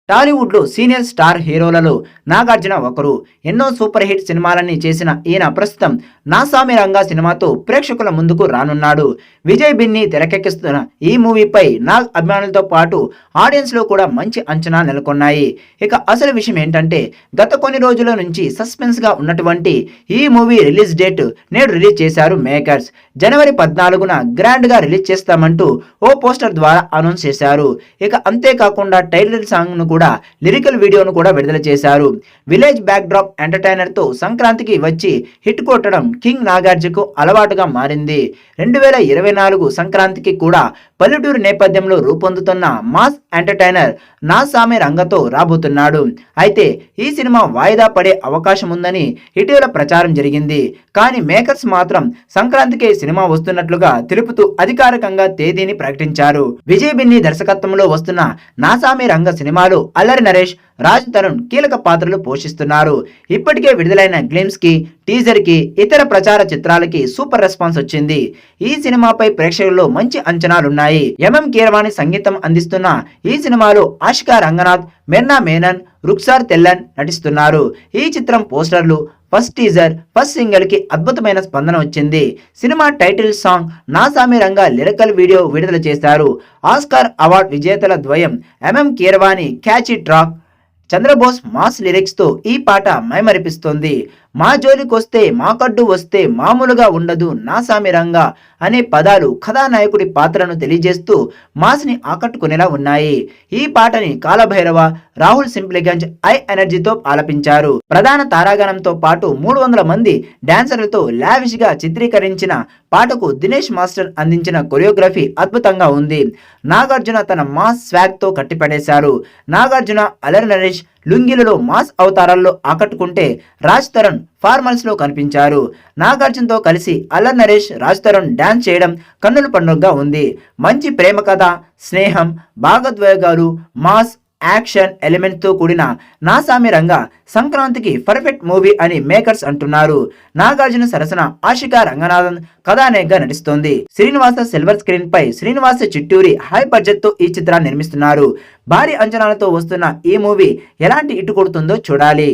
టాలీవుడ్లో senior star హీరోలలో Nagarjuna ఒకరు. ఎన్నో సూపర్ హిట్ సినిమాలని చేసిన ఈయన ప్రస్తుతం నాసామి రంగా సినిమాతో ప్రేక్షకుల ముందుకు రానున్నాడు. విజయ్ బిన్ని తెరకెక్కిస్తున్న ఈ మూవీపై నాగ్ అభిమానులతో పాటు ఆడియన్స్లో కూడా మంచి అంచనా నెలకొన్నాయి. ఇక అసలు విషయం ఏంటంటే, గత కొన్ని రోజుల నుంచి సస్పెన్స్గా ఉన్నటువంటి ఈ మూవీ రిలీజ్ డేట్ నేడు రిలీజ్ చేశారు మేకర్స్. జనవరి 14న గ్రాండ్గా రిలీజ్ చేస్తామంటూ ఓ పోస్టర్ ద్వారా అనౌన్స్ చేశారు. ఇక అంతేకాకుండా టైటిల్ సాంగ్ను కూడా లిరికల్ వీడియోను కూడా విడుదల చేశారు. విలేజ్ బ్యాక్ డ్రాప్ ఎంటర్టైనర్ తో సంక్రాంతికి వచ్చి హిట్ కొట్టడం కింగ్ నాగార్జునకు అలవాటుగా మారింది. 2024 సంక్రాంతికి కూడా పల్లెటూరు నేపథ్యంలో రూపొందుతున్న మాస్ ఎంటర్టైనర్ నాసామి రంగతో రాబోతున్నాడు. అయితే ఈ సినిమా వాయిదా పడే అవకాశం ఉందని ఇటీవల ప్రచారం జరిగింది. కానీ మేకర్స్ మాత్రం సంక్రాంతికే సినిమా వస్తున్నట్లుగా తెలుపుతూ అధికారికంగా తేదీని ప్రకటించారు. విజయ్ బిన్ని దర్శకత్వంలో వస్తున్న నాసామి రంగ సినిమాలో అల్లరి నరేష్, రాజ్ తరుణ్ కీలక పాత్రలు పోషిస్తున్నారు. ఇప్పటికే విడుదలైన గ్లిమ్స్ కి, టీజర్ కి, ఇతర ప్రచార చిత్రాలకి సూపర్ రెస్పాన్స్ వచ్చింది. ఈ సినిమాపై ప్రేక్షకుల్లో మంచి అంచనాలున్నాయి. ఎంఎం కీరవాణి సంగీతం అందిస్తున్న ఈ సినిమాలో ఆషికా రంగనాథ్, మెర్నా మేనన్, రుక్సార్ తెల్లన్ నటిస్తున్నారు. ఈ చిత్రం పోస్టర్లు, ఫస్ట్ టీజర్, ఫస్ట్ సింగిల్ కి అద్భుతమైన స్పందన వచ్చింది. Cinema title song Naa Saami Ranga lyrical video విడుదల చేశారు. ఆస్కార్ అవార్డు విజేతల ద్వయం MM Keeravani catchy track, Chandrabose mass lyrics తో ఈ పాట మైమరిపిస్తోంది. మా జోలికొస్తే మాకడ్డు వస్తే మామూలుగా ఉండదు నాసామి రంగా అనే పదాలు కథానాయకుడి పాత్రను తెలియజేస్తూ మాస్ని ఆకట్టుకునేలా ఉన్నాయి. ఈ పాటని కాలభైరవ, రాహుల్ సింప్లిగంజ్ ఐ ఎనర్జీతో ఆలపించారు. ప్రధాన తారాగణంతో పాటు 300 మంది డాన్సర్లతో లావిష్ గా చిత్రీకరించిన పాటకు దినేష్ మాస్టర్ అందించిన కొరియోగ్రఫీ అద్భుతంగా ఉంది. నాగార్జున తన మాస్ స్వాగ్ తో కట్టిపడేశారు. నాగార్జున అల్లరి నరేష్ లుంగిలలో మాస్ అవతారాల్లో ఆకట్టుకుంటే, రాజ్ తరుణ్ ఫార్మల్స్ లో కనిపించారు. నాగార్జునతో కలిసి అల్లరి నరేష్, రాజ్ తరుణ్ డాన్స్ చేయడం కన్నుల పండుగగా ఉంది. మంచి ప్రేమ కథ, స్నేహం, భాగోద్వేగాలు, మాస్ యాక్షన్ ఎలిమెంట్ తో కూడిన నాసామి రంగా సంక్రాంతికి పర్ఫెక్ట్ మూవీ అని మేకర్స్ అంటున్నారు. నాగార్జున సరసన ఆషికా రంగనాథన్ కథానాయకగా నటిస్తోంది. శ్రీనివాస సిల్వర్ స్క్రీన్ పై శ్రీనివాస చిట్టూరి హై బడ్జెట్ తో ఈ చిత్రాన్ని నిర్మిస్తున్నారు. భారీ అంచనాలతో వస్తున్న ఈ మూవీ ఎలాంటి హిట్ కొడుతుందో చూడాలి.